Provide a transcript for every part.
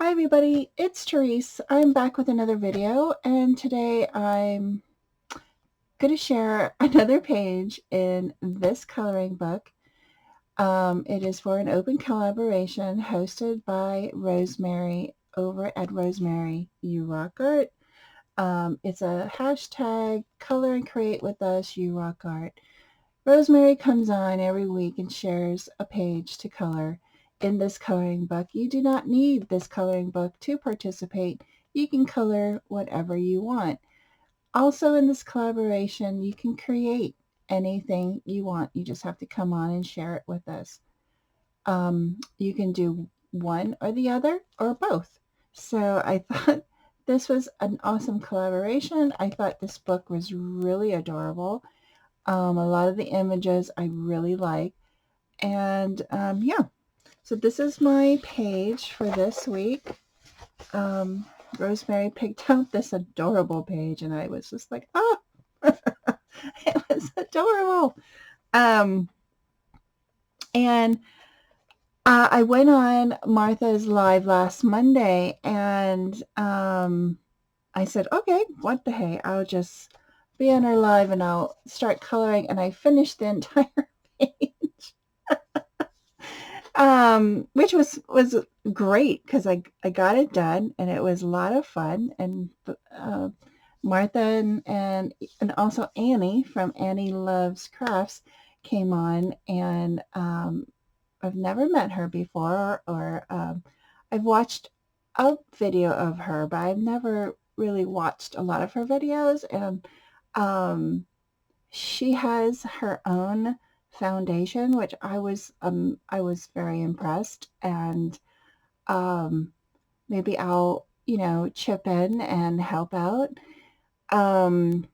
Hi everybody, it's Tereese. I'm back with another video, and today I'm going to share another page in this coloring book. It is for an open collaboration hosted by Rosemary over at Rosemary You Rock Art. It's a hashtag color and create with us you rock art. Rosemary comes on every week and shares a page to color in this coloring book. You do not need this coloring book to participate. You can color whatever you want. Also in this collaboration, you can create anything you want. You just have to come on and share it with us. You can do one or the other or both. So I thought this was an awesome collaboration. I thought this book was really adorable. A lot of the images I really like. And yeah, so this is my page for this week. Rosemary picked out this adorable page, and I was just like, oh, it was adorable. Um, and I went on Martha's live last Monday, and I said, okay, what the hey, I'll just be on her live and I'll start coloring, and I finished the entire page. Which was great because I got it done and it was a lot of fun. And Martha and also Annie from Annie Loves Crafts came on, and I've never met her before, or I've watched a video of her, but I've never really watched a lot of her videos. And um, she has her own foundation, which I was very impressed, and um, maybe I'll chip in and help out. Um,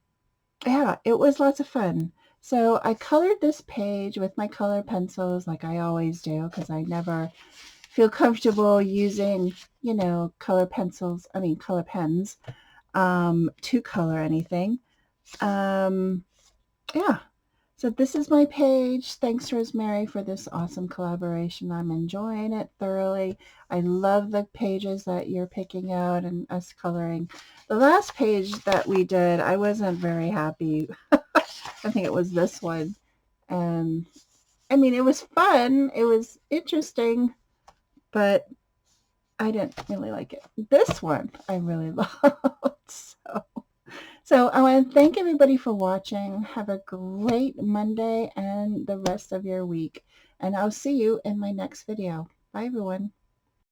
yeah, it was lots of fun. So I colored this page with my color pencils like I always do, because I never feel comfortable using color pencils, I mean color pens, to color anything. Um, yeah. So this is my page. Thanks, Rosemary, for this awesome collaboration. I'm enjoying it thoroughly. I love the pages that you're picking out and us coloring. The last page that we did, I wasn't very happy. I think it was this one. And I mean, it was fun. It was interesting, but I didn't really like it. This one I really loved. So I want to thank everybody for watching. Have a great Monday and the rest of your week. And I'll see you in my next video. Bye, everyone.